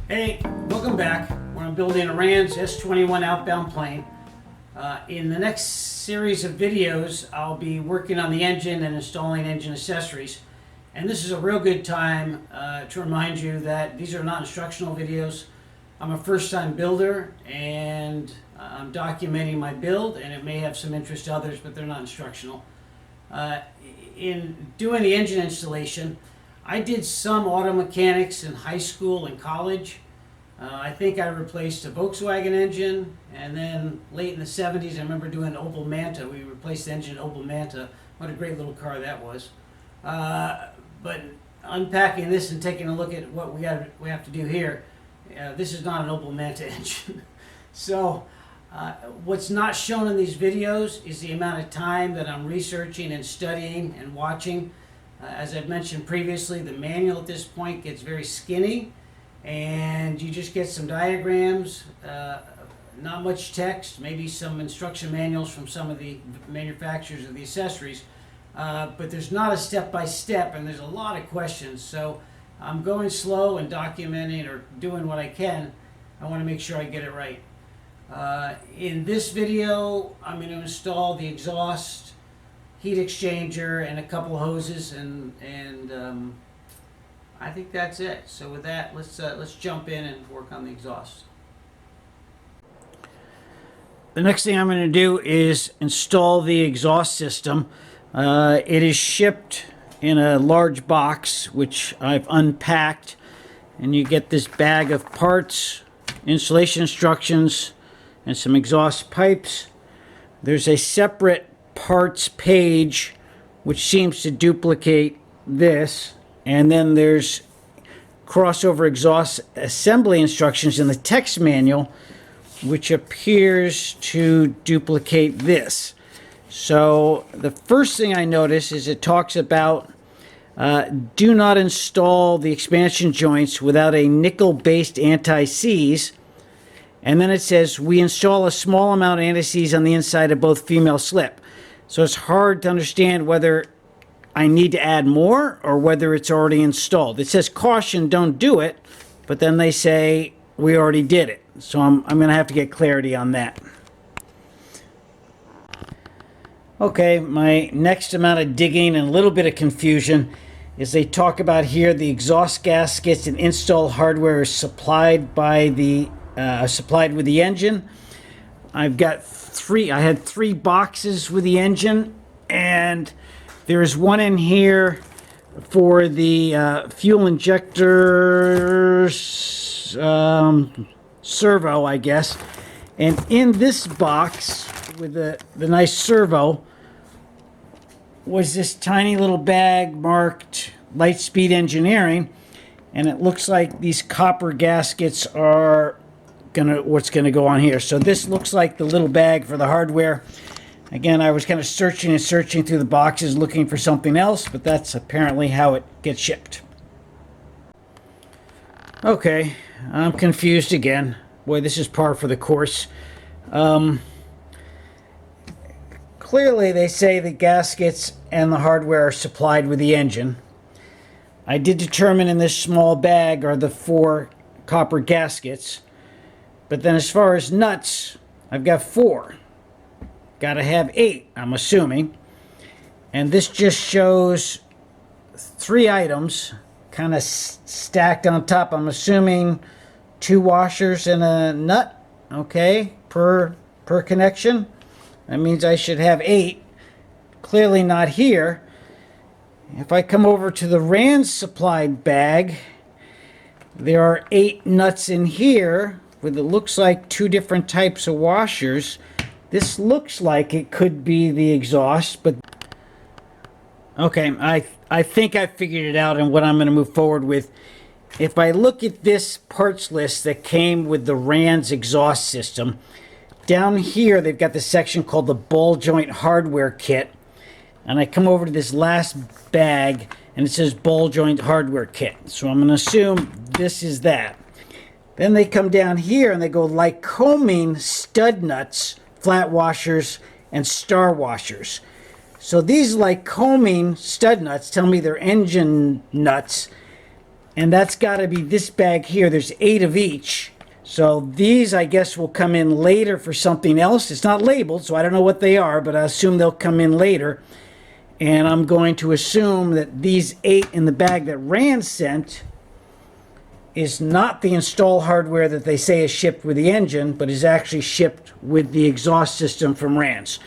Hey, welcome back. We're building a RANS S21 outbound plane. In the next series of videos, I'll be working on the engine and installing engine accessories. And this is a real good time to remind you that these are not instructional videos. I'm a first-time builder and I'm documenting my build, and it may have some interest to others, but they're not instructional. In doing the engine installation, I did some auto mechanics in high school and college. I think I replaced a Volkswagen engine, and then late in the 70s I remember doing an Opel Manta. We replaced the engine in Opel Manta. What a great little car that was. But unpacking this and taking a look at what we have to do here, this is not an Opel Manta engine. So what's not shown in these videos is the amount of time that I'm researching and studying and watching. As I've mentioned previously, the manual at this point gets very skinny, and you just get some diagrams, not much text, maybe some instruction manuals from some of the manufacturers of the accessories, but there's not a step-by-step, and there's a lot of questions. So I'm going slow and documenting or doing what I can. I want to make sure I get it right. In this video, I'm going to install the exhaust, heat exchanger, and a couple of hoses, and I think that's it. So with that, let's jump in and work on the exhaust. The next thing I'm going to do is install the exhaust system. It is shipped in a large box, which I've unpacked, and you get this bag of parts, installation instructions, and some exhaust pipes. There's a separate parts page which seems to duplicate this, and then there's crossover exhaust assembly instructions in the text manual which appears to duplicate this. So the first thing I notice is it talks about do not install the expansion joints without a nickel-based anti-seize, and then it says we install a small amount of anti-seize on the inside of both female slip. So it's hard to understand whether I need to add more or whether it's already installed. It says caution, don't do it, but then they say we already did it. So I'm going to have to get clarity on that. Okay, my next amount of digging and a little bit of confusion is they talk about here the exhaust gaskets and install hardware is supplied by the supplied with the engine. I had three boxes with the engine, and there's one in here for the fuel injector servo, I guess. And in this box with the nice servo was this tiny little bag marked Lightspeed Engineering, and it looks like these copper gaskets are what's gonna go on here. So this looks like the little bag for the hardware. Again, I was kind of searching and searching through the boxes looking for something else, but that's apparently how it gets shipped. Okay, I'm confused again. Boy, this is par for the course. Clearly they say the gaskets and the hardware are supplied with the engine. I did determine in this small bag are the 4 copper gaskets. But then as far as nuts, I've got 4. Gotta have 8, I'm assuming. And this just shows 3 items kind of stacked on top. I'm assuming 2 washers and a nut, okay, per connection. That means I should have 8. Clearly not here. If I come over to the RANS supplied bag, there are 8 nuts in here with it looks like 2 different types of washers. This looks like it could be the exhaust, but okay, I think I figured it out and what I'm going to move forward with. If I look at this parts list that came with the RANS exhaust system, down here they've got the section called the ball joint hardware kit, and I come over to this last bag and it says ball joint hardware kit. So I'm going to assume this is that. Then they come down here and they go Lycoming stud nuts, flat washers, and star washers. So these Lycoming stud nuts tell me they're engine nuts, and that's got to be this bag here. There's 8 of each. So these, I guess, will come in later for something else. It's not labeled, so I don't know what they are, but I assume they'll come in later. And I'm going to assume that these 8 in the bag that RANS sent is not the install hardware that they say is shipped with the engine, but is actually shipped with the exhaust system from RANS.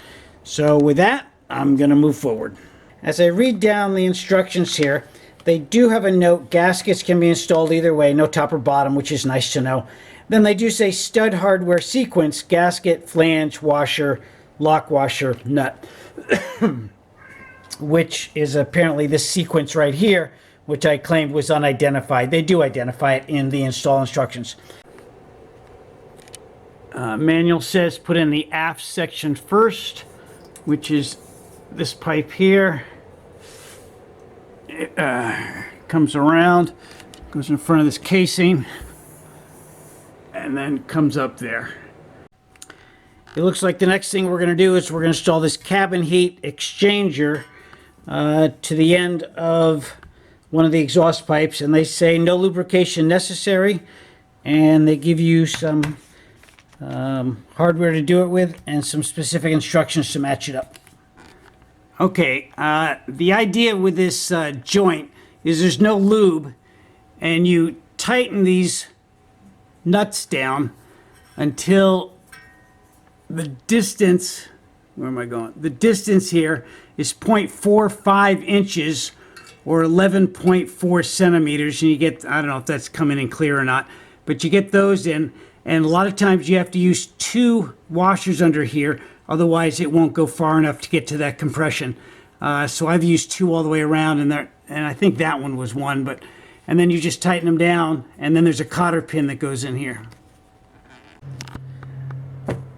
So with that, I'm going to move forward. As I read down the instructions here, they do have a note, gaskets can be installed either way, no top or bottom, which is nice to know. Then they do say stud hardware sequence, gasket, flange, washer, lock washer, nut, which is apparently this sequence right here, which I claimed was unidentified. They do identify it in the install instructions. Manual says put in the aft section first, which is this pipe here. It comes around, goes in front of this casing, and then comes up there. It looks like the next thing we're going to do is we're going to install this cabin heat exchanger to the end of one of the exhaust pipes, and they say no lubrication necessary, and they give you some hardware to do it with and some specific instructions to match it up. Okay, the idea with this joint is there's no lube, and you tighten these nuts down until the distance, where am I going? The distance here is 0.45 inches or 11.4 centimeters, and you get, I don't know if that's coming in clear or not, but you get those in, and a lot of times you have to use 2 washers under here, otherwise it won't go far enough to get to that compression. So I've used 2 all the way around, and I think that one was 1, and then you just tighten them down, and then there's a cotter pin that goes in here.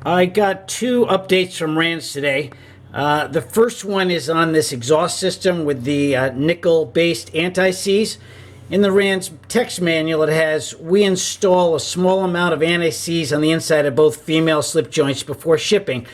I got 2 updates from RANS today. The first one is on this exhaust system with the nickel-based anti-seize. In the RANS text manual, it has, we install a small amount of anti-seize on the inside of both female slip joints before shipping.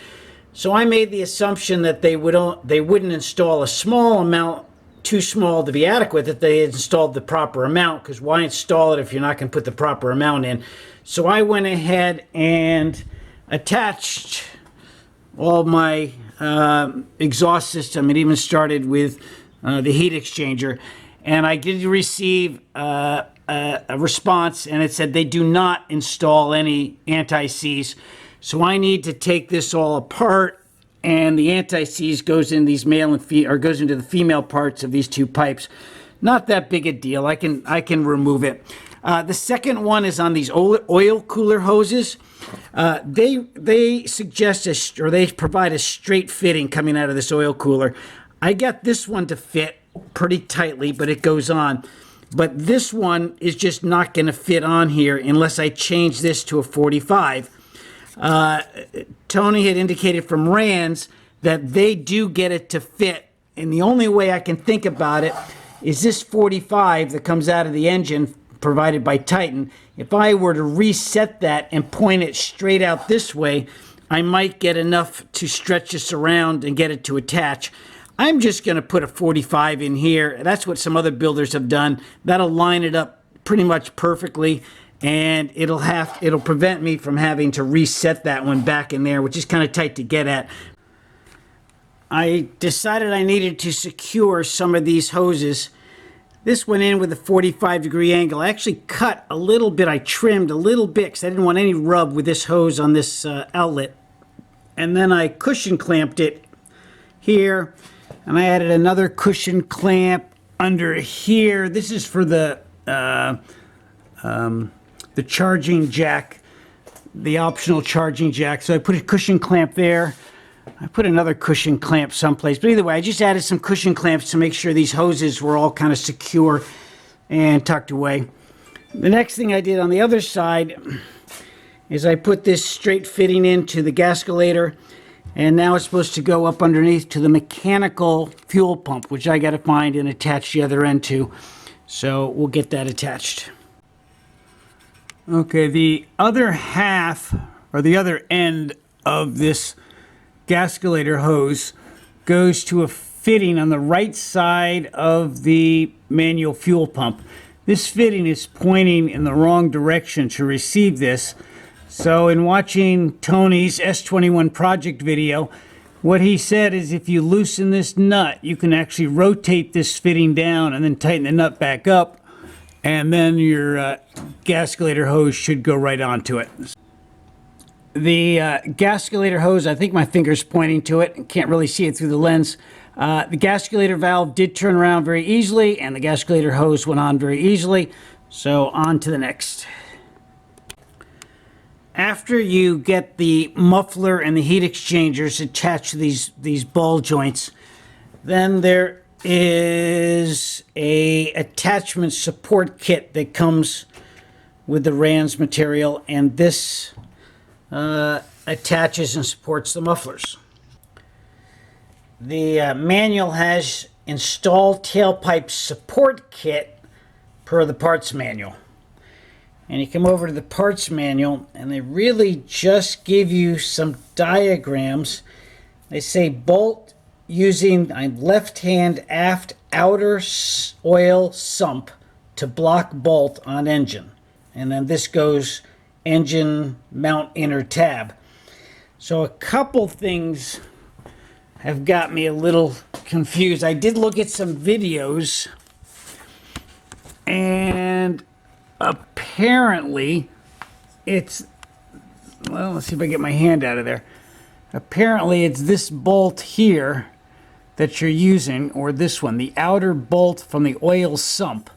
So I made the assumption that they wouldn't install a small amount, too small to be adequate, that they installed the proper amount, because why install it if you're not going to put the proper amount in? So I went ahead and attached all my exhaust system. It even started with the heat exchanger, and I did receive a response, and it said they do not install any anti-seize. So I need to take this all apart, and the anti-seize goes in these male and goes into the female parts of these 2 pipes. Not that big a deal. I can remove it. The second one is on these oil cooler hoses. They suggest or they provide a straight fitting coming out of this oil cooler. I got this one to fit pretty tightly, but it goes on. But this one is just not going to fit on here unless I change this to a 45. Tony had indicated from RANS that they do get it to fit, and the only way I can think about it is this 45 that comes out of the engine provided by Titan. If I were to reset that and point it straight out this way, I might get enough to stretch this around and get it to attach. I'm just going to put a 45 in here. That's what some other builders have done. That'll line it up pretty much perfectly, and it'll prevent me from having to reset that one back in there, which is kind of tight to get at. I decided I needed to secure some of these hoses. This went in with a 45-degree angle. I actually cut a little bit. I trimmed a little bit because I didn't want any rub with this hose on this outlet. And then I cushion clamped it here, and I added another cushion clamp under here. This is for the charging jack, the optional charging jack. So I put a cushion clamp there. I put another cushion clamp someplace. But either way, I just added some cushion clamps to make sure these hoses were all kind of secure and tucked away. The next thing I did on the other side is I put this straight fitting into the gascolator, and now it's supposed to go up underneath to the mechanical fuel pump, which I got to find and attach the other end to. So we'll get that attached. Okay, the other half, or the other end of this gascolator hose goes to a fitting on the right side of the manual fuel pump. this fitting is pointing in the wrong direction to receive this. So in watching Tony's S21 project video, what he said is if you loosen this nut, you can actually rotate this fitting down and then tighten the nut back up, and then your gasculator hose should go right onto it. The gasculator hose, I think my finger's pointing to it. Can't really see it through the lens. The gasculator valve did turn around very easily, and the gasculator hose went on very easily. So on to the next. After you get the muffler and the heat exchangers attached to these ball joints, then there is a attachment support kit that comes with the RANS material, and this attaches and supports the mufflers. The manual has installed tailpipe support kit per the parts manual. And you come over to the parts manual, and they really just give you some diagrams. They say bolt using a left-hand aft outer oil sump to block bolt on engine. And then this goes engine mount inner tab. So a couple things have got me a little confused. I did look at some videos, and apparently it's, well, let's see if I get my hand out of there. Apparently it's this bolt here that you're using, or this one, the outer bolt from the oil sump.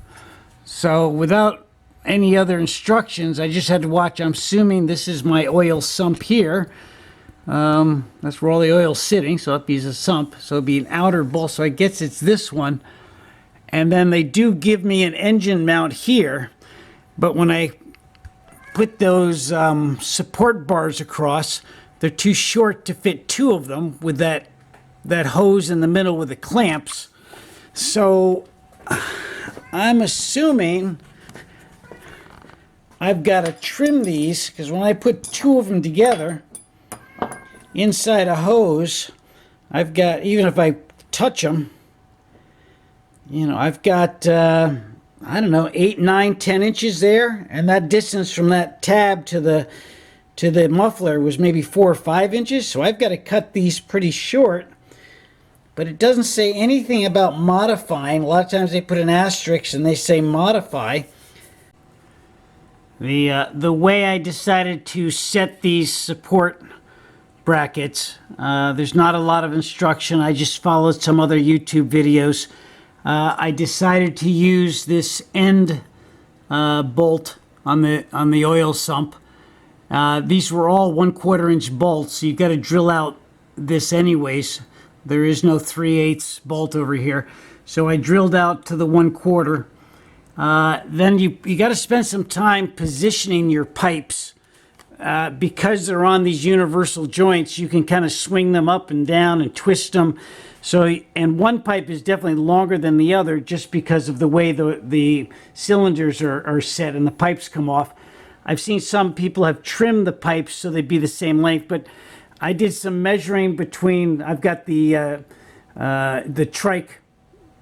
So without any other instructions, I just had to watch. I'm assuming this is my oil sump here. That's where all the oil's sitting, so it'd be a sump. So it'd be an outer bolt, so I guess it's this one. And then they do give me an engine mount here, but when I put those support bars across, they're too short to fit two of them with that hose in the middle with the clamps. So I'm assuming I've got to trim these, because when I put two of them together inside a hose, I've got, even if I touch them, you know, I've got I don't know, 8, 9, 10 inches there, and that distance from that tab to the muffler was maybe 4 or 5 inches. So I've got to cut these pretty short, but it doesn't say anything about modifying. A lot of times they put an asterisk and they say modify. The way I decided to set these support brackets, there's not a lot of instruction. I just followed some other YouTube videos. I decided to use this end bolt on the oil sump. These were all 1/4 inch bolts, so you've got to drill out this anyways. There is no 3/8 bolt over here, so I drilled out to the 1/4. Then you got to spend some time positioning your pipes. Because they're on these universal joints, you can kind of swing them up and down and twist them. So, and one pipe is definitely longer than the other just because of the way the cylinders are set and the pipes come off. I've seen some people have trimmed the pipes so they'd be the same length, but I did some measuring between, I've got the trike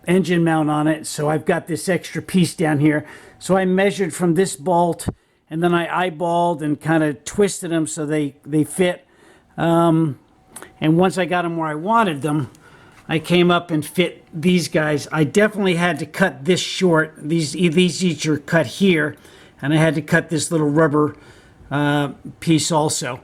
engine mount on it, so I've got this extra piece down here. So I measured from this bolt, and then I eyeballed and kind of twisted them so they fit. And once I got them where I wanted them, I came up and fit these guys. I definitely had to cut this short. These each are cut here, and I had to cut this little rubber piece also.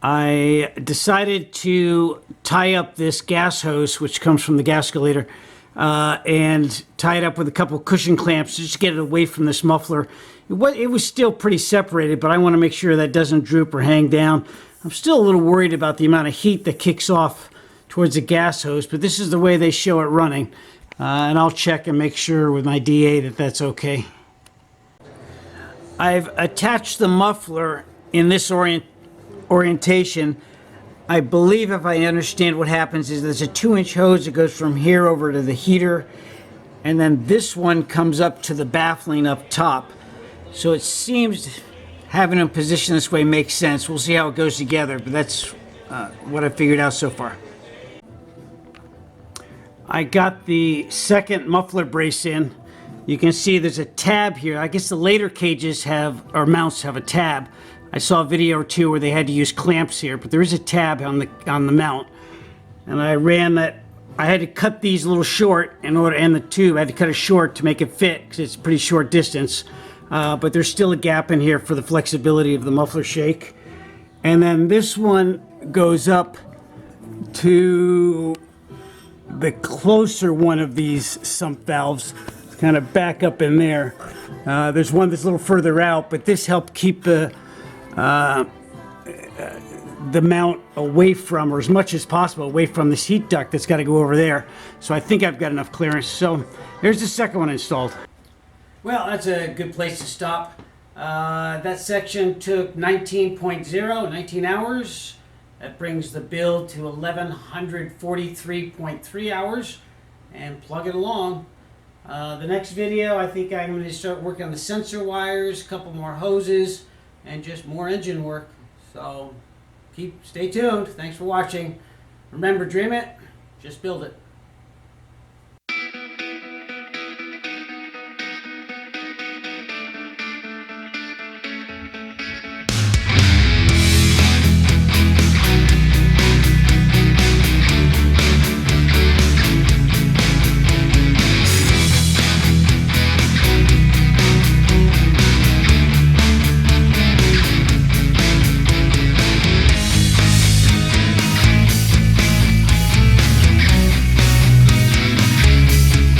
I decided to tie up this gas hose, which comes from the gasculator, and tie it up with a couple cushion clamps just to get it away from this muffler. It was still pretty separated, but I want to make sure that doesn't droop or hang down. I'm still a little worried about the amount of heat that kicks off towards the gas hose, but this is the way they show it running. And I'll check and make sure with my DA that that's okay. I've attached the muffler in this orientation. I believe, if I understand what happens, is there's a 2-inch hose that goes from here over to the heater, and then this one comes up to the baffling up top. So it seems having them positioned this way makes sense. We'll see how it goes together, but that's what I figured out so far. I got the second muffler brace in. You can see there's a tab here. I guess the later cages have, or mounts have a tab. I saw a video or two where they had to use clamps here, but there is a tab on the mount. And I ran that. I had to cut these a little short in order, and the tube I had to cut it short to make it fit because it's a pretty short distance. But there's still a gap in here for the flexibility of the muffler shake. And then this one goes up to the closer one of these sump valves. It's kind of back up in there. There's one that's a little further out, but this helped keep the mount away from, or as much as possible, away from this heat duct that's got to go over there. So I think I've got enough clearance. So there's the second one installed. Well, that's a good place to stop. That section took 19 hours. That brings the build to 1143.3 hours, and plug it along. The next video, I think I'm going to start working on the sensor wires, a couple more hoses, and just more engine work. So stay tuned. Thanks for watching. Remember, dream it, just build it.